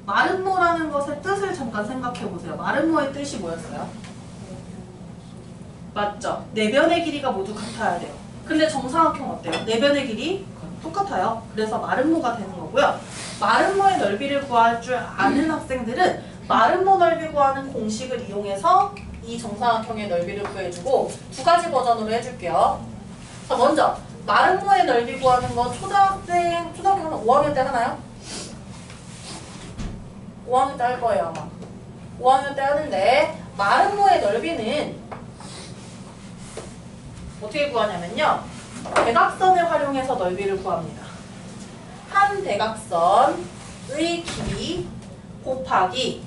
마름모라는 것의 뜻을 잠깐 생각해보세요. 마름모의 뜻이 뭐였어요? 맞죠? 네 변의 길이가 모두 같아야 돼요. 근데 정사각형 어때요? 네 변의 길이 똑같아요. 그래서 마름모가 되는 거고요. 마름모의 넓이를 구할 줄 아는 학생들은 마름모 넓이 구하는 공식을 이용해서 이 정사각형의 넓이를 구해주고 두 가지 버전으로 해줄게요. 자, 먼저 마름모의 넓이 구하는 거 초등학교 5학년 때 하나요? 5학년 때 할 거예요 아마. 5학년 때 하는데 마름모의 넓이는 어떻게 구하냐면요. 대각선을 활용해서 넓이를 구합니다. 한 대각선의 길이 곱하기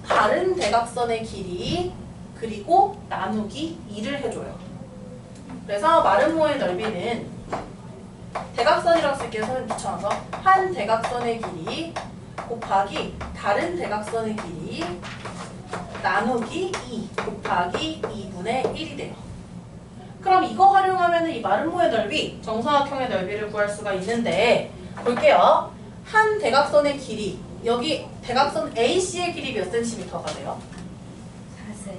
다른 대각선의 길이 그리고 나누기 2를 해줘요. 그래서 마름모의 넓이는 대각선이라고 쓸게요. 선생님 귀찮아서. 한 대각선의 길이 곱하기 다른 대각선의 길이 나누기 2 곱하기 2분의 1이 돼요. 그럼 이거 활용하면 이 마름모의 넓이, 정사각형의 넓이를 구할 수가 있는데 볼게요. 한 대각선의 길이, 여기 대각선 AC의 길이 몇 cm가 돼요?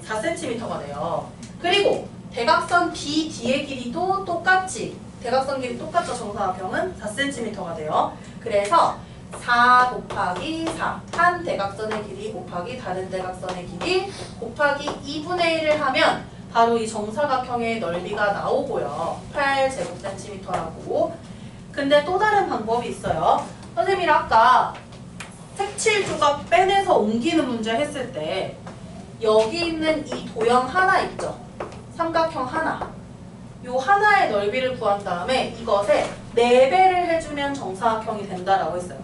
4cm가 돼요. 그리고 대각선 BD의 길이도 똑같이, 대각선 길이 똑같죠. 정사각형은 4cm가 돼요. 그래서 4 곱하기 4. 한 대각선의 길이 곱하기 다른 대각선의 길이 곱하기 2분의 1을 하면 바로 이 정사각형의 넓이가 나오고요. 8제곱센티미터라고. 근데 또 다른 방법이 있어요. 선생님이 아까 색칠 조각 빼내서 옮기는 문제 했을 때 여기 있는 이 도형 하나 있죠? 삼각형 하나. 요 하나의 넓이를 구한 다음에 이것에 4배를 해주면 정사각형이 된다라고 했어요.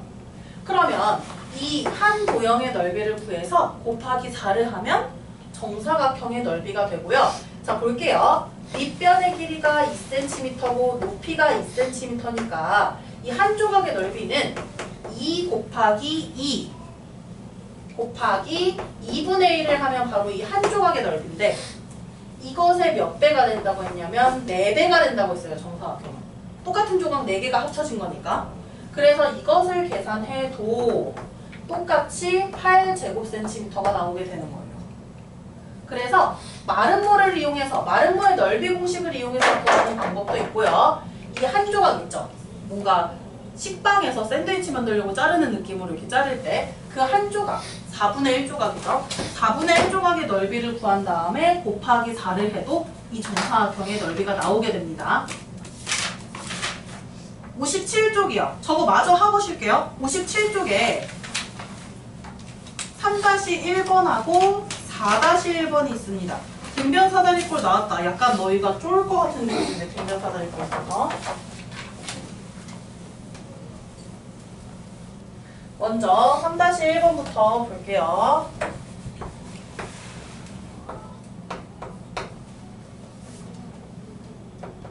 그러면 이 한 도형의 넓이를 구해서 곱하기 4를 하면 정사각형의 넓이가 되고요. 자, 볼게요. 밑변의 길이가 2cm고 높이가 2cm니까 이 한 조각의 넓이는 2 곱하기 2 곱하기 2분의 1을 하면 바로 이 한 조각의 넓이인데 이것의 몇 배가 된다고 했냐면 4배가 된다고 했어요. 정사각형은. 똑같은 조각 4개가 합쳐진 거니까. 그래서 이것을 계산해도 똑같이 8제곱센티미터가 나오게 되는 거예요. 그래서 마름모를 이용해서 마름모의 넓이 공식을 이용해서 구하는 방법도 있고요. 이 한 조각 있죠? 뭔가 식빵에서 샌드위치 만들려고 자르는 느낌으로 이렇게 자를 때 그 한 조각, 4분의 1 조각이죠? 4분의 1 조각의 넓이를 구한 다음에 곱하기 4를 해도 이 정사각형의 넓이가 나오게 됩니다. 57쪽이요. 저거 마저 하고 쉴게요. 57쪽에 3-1번하고 4-1번이 있습니다. 빈변 사다리꼴 나왔다. 약간 너희가 쫄 것 같은 느낌인데 빈변 사다리꼴 있어서. 먼저 3-1번부터 볼게요.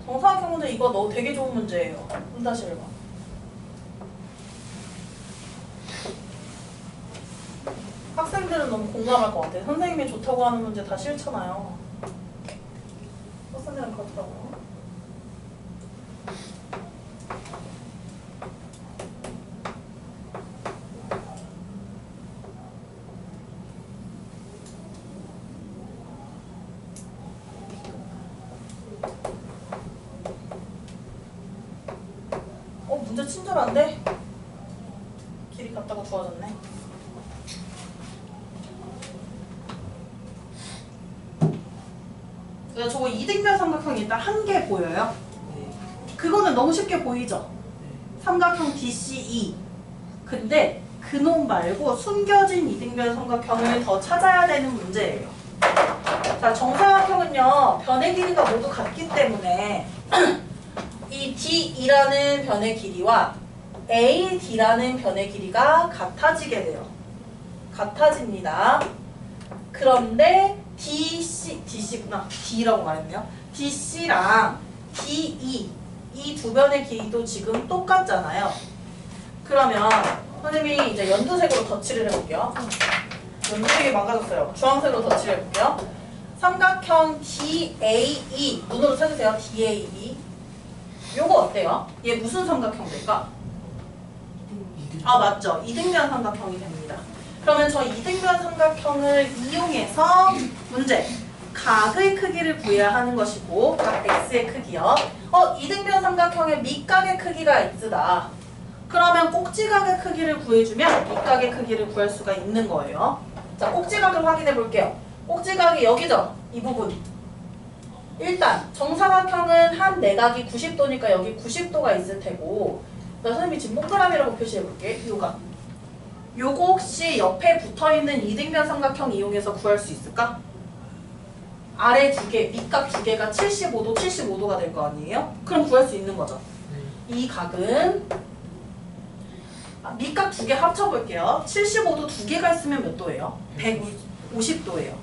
정사각형 문제 이거 너 되게 좋은 문제예요. 3-1번. 학생들은 너무 공감할 것 같아요. 선생님이 좋다고 하는 문제 다 싫잖아요. 학생들은 그렇더라고요. 문제 친절한데? 길이 같다고 좋아졌네. 저거 이등변 삼각형이 일단 한 개 보여요? 네. 그거는 너무 쉽게 보이죠? 네. 삼각형 DCE. 근데 그놈 말고 숨겨진 이등변 삼각형을 더 찾아야 되는 문제예요. 자, 정사각형은요, 변의 길이가 모두 같기 때문에 이 DE라는 변의 길이와 AD라는 변의 길이가 같아지게 돼요. 같아집니다. 그런데 DC구나. D라고 말했네요. DC랑 DE 이 두 변의 길이도 지금 똑같잖아요. 그러면 선생님이 이제 연두색으로 덧칠을 해볼게요. 연두색이 망가졌어요. 주황색으로 덧칠을 해볼게요. 삼각형 DAE 눈으로 찾으세요. DAE 요거 어때요? 얘 무슨 삼각형 될까? 아, 맞죠. 이등변 삼각형이 됩니다. 그러면 저 이등변 삼각형을 이용해서 문제 각의 크기를 구해야 하는 것이고 각 x의 크기요. 이등변 삼각형의 밑각의 크기가 x다. 그러면 꼭지각의 크기를 구해주면 밑각의 크기를 구할 수가 있는 거예요. 자, 꼭지각을 확인해 볼게요. 꼭지각이 여기죠? 이 부분. 일단 정사각형은 한 내각이 90도니까 여기 90도가 있을 테고, 나 선생님이 지금 동그라미라고 표시해 볼게. 요거 혹시 옆에 붙어있는 이등변 삼각형 이용해서 구할 수 있을까? 아래 두 개, 밑각 두 개가 75도, 75도가 될 거 아니에요? 그럼 구할 수 있는 거죠. 이 각은 밑각 두 개 합쳐볼게요. 75도 두 개가 있으면 몇 도예요? 150도예요.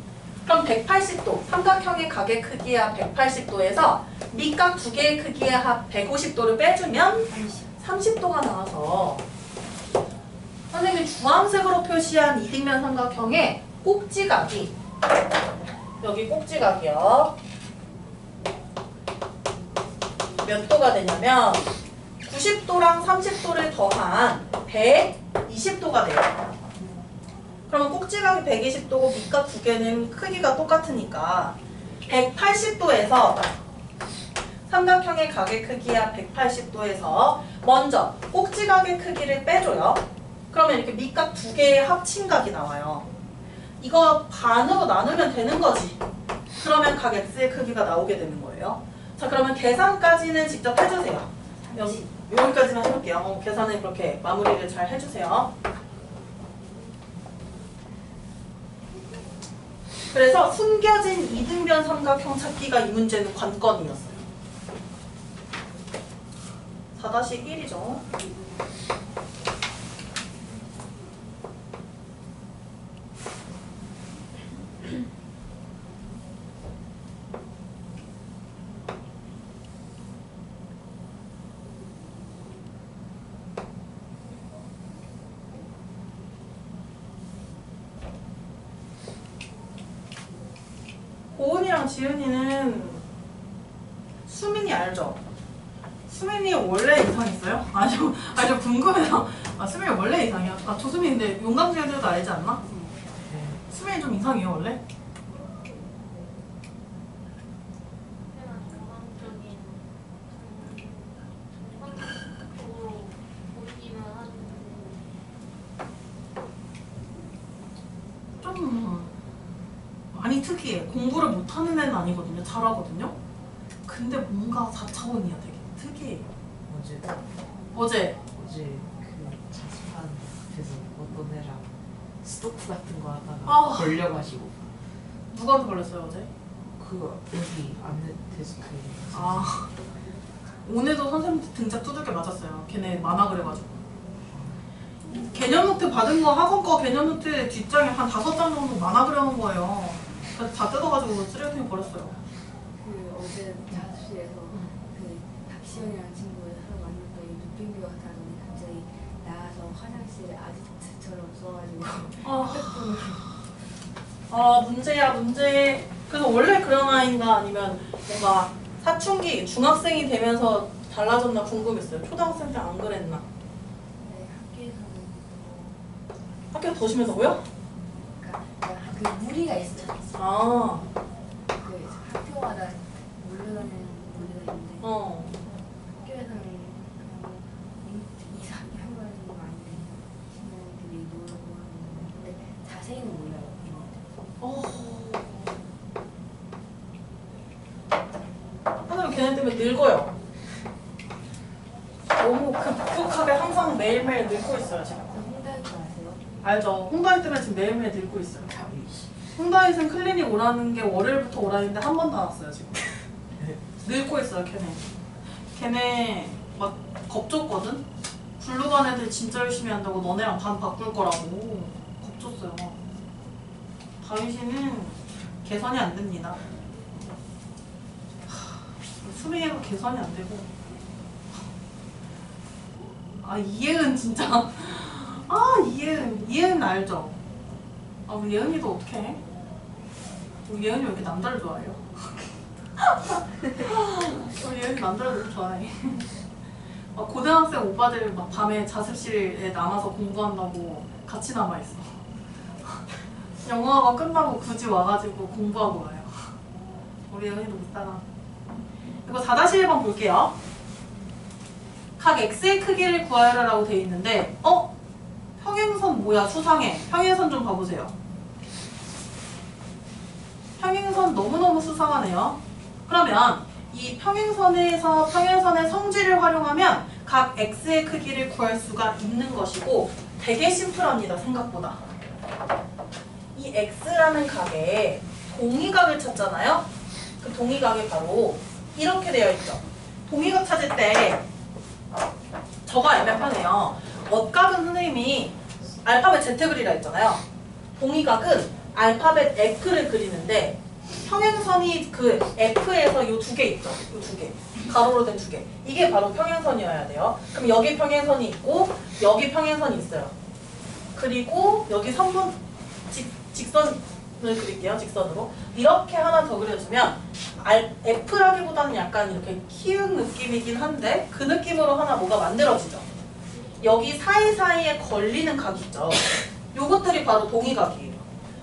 그럼 180도, 삼각형의 각의 크기야 180도에서 밑각 두 개의 크기의 합 150도를 빼주면 30도가 나와서 선생님이 주황색으로 표시한 이등변 삼각형의 꼭지각이 여기 꼭지각이요. 몇 도가 되냐면 90도랑 30도를 더한 120도가 돼요. 그러면 꼭지각이 120도고 밑각 두 개는 크기가 똑같으니까 180도에서 삼각형의 각의 크기야 180도에서 먼저 꼭지각의 크기를 빼줘요. 그러면 이렇게 밑각 두 개의 합친 각이 나와요. 이거 반으로 나누면 되는 거지. 그러면 각 x의 크기가 나오게 되는 거예요. 자, 그러면 계산까지는 직접 해주세요. 여기까지만 해볼게요. 계산은 그렇게 마무리를 잘 해주세요. 그래서 숨겨진 이등변 삼각형 찾기가 이 문제는 관건이었어요. 4-1이죠. 고은이랑 지은이는 수민이 알죠? 수민이 원래 이상했어요? 좀 궁금해요. 수민이 원래 이상이야? 조수민 근데 용광지 애들도 알지 않나? 수민이 좀 이상해요 원래? 좀 많이 특이해. 공부를 못하는 애는 아니거든요. 잘하거든요. 근데 뭔가 4차원이야. 되게 특이해. 어제 그 자습한 앞에서 어떤 애랑 스토크 같은 거 하다가 걸려가지고. 누구한테 걸렸어요 어제? 그 여기 안내 데스크에. 오늘도 선생님한테 등짝 두들겨 맞았어요. 걔네 만화 그래가지고. 개념 노트 받은 거 학원 거 개념 노트 뒷장에 한 5장 정도 만화 그려놓은 거예요. 그래서 다 뜯어가지고 쓰레기통에 버렸어요. 그 어제 자습실에서 그 박시연이라는 친구를 하러 왔는데 눈빙비가 같다더니 갑자기 나와서 화장실 아지트처럼 써가지고 문제야 문제. 그래서 원래 그런 아이인가 아니면 뭔가 사춘기 중학생이 되면서 달라졌나 궁금했어요. 초등학생 때 안 그랬나? 네, 학교 더 심해서고요? 그러니까 그 무리가 있었잖아요. 그 학교마다 몰려다니는 무리가 있는데 학교에서는 그냥 2-3개 한 번 정도 아닌데 친구들이 놀고 하는 건데 자세히는 몰라요. 하나는 걔네 때문에 늙어요. 너무 급격하게 항상 매일매일 늙고 있어요 지금. 홍다일 거 아세요? 알죠. 홍다이 때문에 지금 매일매일 늙고 있어요. 홍다이는 클리닉 오라는 게 월요일부터 오라는데 한 번도 안 왔어요 지금. 늙고 있어요 걔네 막 겁줬거든? 블루반 애들 진짜 열심히 한다고 너네랑 반 바꿀 거라고 겁줬어요. 다윗이는 개선이 안 됩니다. 수민이가 개선이 안 되고 이예은 진짜 이예은 알죠? 우리 예은이도 어떡해? 우리 예은이 왜 이렇게 남자를 좋아해요? 우리 예은이 남자를 너무 좋아해. 고등학생 오빠들 막 밤에 자습실에 남아서 공부한다고 같이 남아있어. 영어학원 끝나고 굳이 와가지고 공부하고 와요. 우리 예은이도 못다가. 이거 4-1번 볼게요. 각 x의 크기를 구하여라라고 돼 있는데 평행선 뭐야 수상해. 평행선 좀 봐보세요. 평행선 너무너무 수상하네요. 그러면 이 평행선에서 평행선의 성질을 활용하면 각 x의 크기를 구할 수가 있는 것이고 되게 심플합니다. 생각보다. 이 x라는 각에 동의각을 찾잖아요. 그 동의각이 바로 이렇게 되어 있죠. 동의각 찾을 때 저거 알면 편해요. 엇각은 선생님이 알파벳 Z 그리라 했잖아요. 동의각은 알파벳 F를 그리는데 평행선이 그 F에서 요 2개 있죠. 요 2개. 가로로 된 2개. 이게 바로 평행선이어야 돼요. 그럼 여기 평행선이 있고 여기 평행선이 있어요. 그리고 여기 선분 직선을 그릴게요. 직선으로. 이렇게 하나 더 그려주면 F라기보다는 약간 이렇게 키읔 느낌이긴 한데 그 느낌으로 하나 뭐가 만들어지죠. 여기 사이사이에 걸리는 각이 있죠. 요것들이 바로 동의각이에요.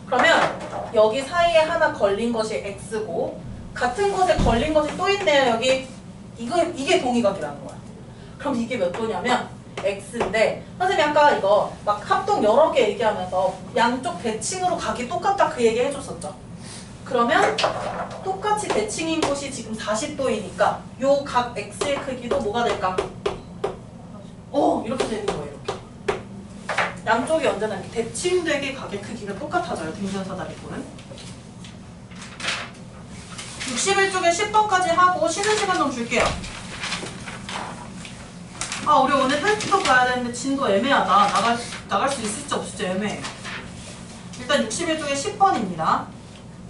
그러면 여기 사이에 하나 걸린 것이 X고 같은 곳에 걸린 것이 또 있네요. 여기 이게 동의각이라는 거야. 그럼 이게 몇 도냐면 x인데 선생님이 아까 이거 막 합동 여러 개 얘기하면서 양쪽 대칭으로 각이 똑같다 그 얘기 해줬었죠. 그러면 똑같이 대칭인 곳이 지금 40도이니까 요 각 x의 크기도 뭐가 될까? 이렇게 되는 거예요. 이렇게. 양쪽이 언제나 이렇게 대칭되게 각의 크기가 똑같아져요. 등변사다리꼴은. 61쪽에 10번까지 하고 쉬는 시간 좀 줄게요. 우리 오늘 테스트도 봐야 되는데 진도 애매하다. 나갈 수 있을지 없을지 애매해. 일단 61쪽에 10번입니다.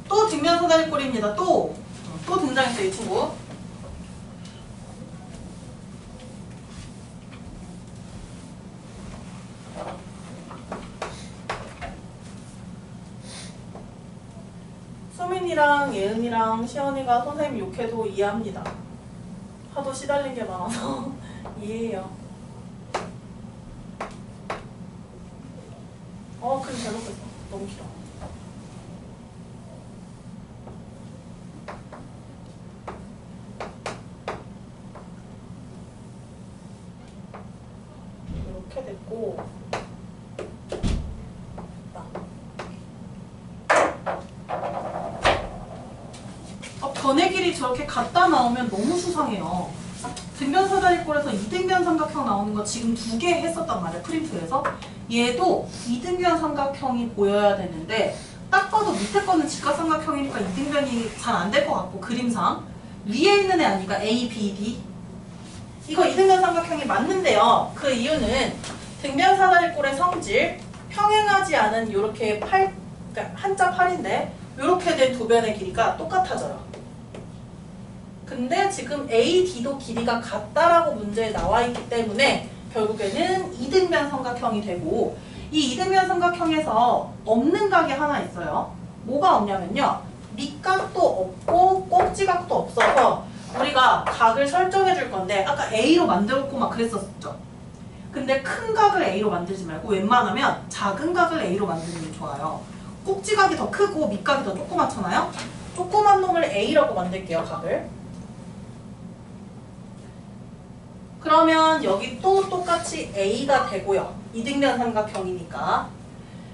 또 등변사다리꼴입니다. 또 등장했어요, 이 친구. 수민이랑 예은이랑 시연이가 선생님 욕해도 이해합니다. 하도 시달린 게 많아서 이해해요. 글 잘못 했어. 너무 길어. 이렇게 됐고 변의 길이 저렇게 갖다 나오면 너무 수상해요. 등변사다리꼴에서 이등변 삼각형 나오는 거 지금 2개 했었단 말이에요. 프린트에서. 얘도 이등변 삼각형이 보여야 되는데 딱 봐도 밑에 거는 직각삼각형이니까 이등변이 잘 안 될 것 같고 그림상 위에 있는 애 아니까 A, B, D 이거 이등변 삼각형이 맞는데요. 그 이유는 등변사다리꼴의 성질 평행하지 않은 요렇게 그러니까 한자 팔인데 요렇게 된 두 변의 길이가 똑같아져요. 근데 지금 AD도 길이가 같다라고 문제에 나와 있기 때문에 결국에는 이등변 삼각형이 되고 이 이등변 삼각형에서 없는 각이 하나 있어요. 뭐가 없냐면요. 밑각도 없고 꼭지각도 없어서 우리가 각을 설정해 줄 건데 아까 A로 만들었고 막 그랬었죠. 근데 큰 각을 A로 만들지 말고 웬만하면 작은 각을 A로 만드는 게 좋아요. 꼭지각이 더 크고 밑각이 더 조그맣잖아요. 조그만 놈을 A라고 만들게요. 각을. 그러면 여기 또 똑같이 A가 되고요. 이등변 삼각형이니까.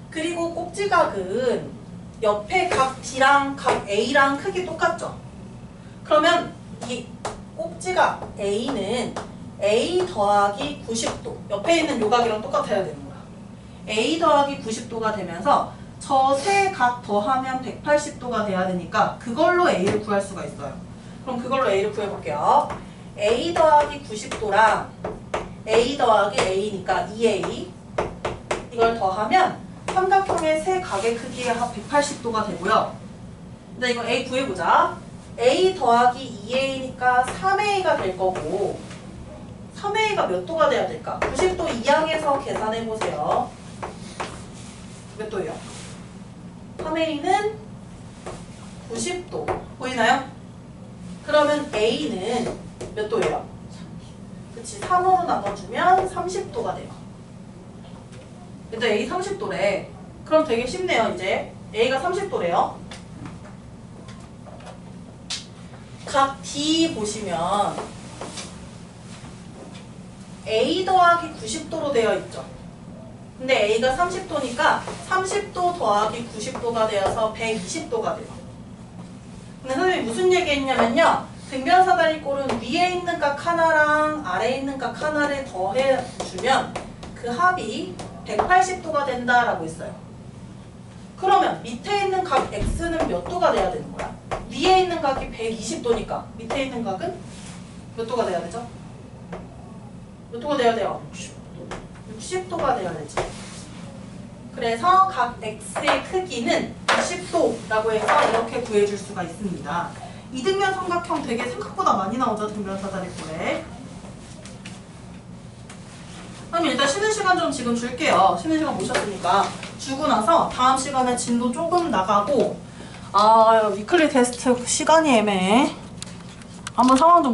그리고 꼭지각은 옆에 각 D랑 각 A랑 크기 똑같죠. 그러면 이 꼭지각 A는 A 더하기 90도 옆에 있는 요각이랑 똑같아야 되는 거야. A 더하기 90도가 되면서 저 세 각 더하면 180도가 돼야 되니까 그걸로 A를 구할 수가 있어요. 그럼 그걸로 A를 구해볼게요. A 더하기 90도랑 A 더하기 A니까 2A 이걸 더하면 삼각형의 세 각의 크기가 180도가 되고요. 근데 이거 A 구해보자. A 더하기 2A니까 3A가 될 거고 3A가 몇 도가 돼야 될까? 90도 이항에서 계산해보세요. 몇 도예요? 3A는 90도 보이나요? 그러면 A는 몇 도예요? 그치, 3으로 나눠주면 30도가 돼요. 일단 A 30도래. 그럼 되게 쉽네요. 이제 A가 30도래요. 각 D 보시면 A 더하기 90도로 되어 있죠. 근데 A가 30도니까 30도 더하기 90도가 되어서 120도가 돼요. 근데 선생님이 무슨 얘기 했냐면요. 등변사다리꼴은 위에 있는 각 하나랑 아래에 있는 각 하나를 더해주면 그 합이 180도가 된다라고 했어요. 그러면 밑에 있는 각 X는 몇 도가 돼야 되는 거야? 위에 있는 각이 120도니까 밑에 있는 각은 몇 도가 돼야 되죠? 몇 도가 돼야 돼요? 60도가 돼야 되지. 그래서 각 X의 크기는 60도라고 해서 이렇게 구해줄 수가 있습니다. 이등변 삼각형 되게 생각보다 많이 나오죠. 등변사다리꼴에. 그럼 일단 쉬는 시간 좀 지금 줄게요. 쉬는 시간 모셨으니까. 주고 나서 다음 시간에 진도 조금 나가고 위클리 테스트 시간이 애매해. 한번 상황 좀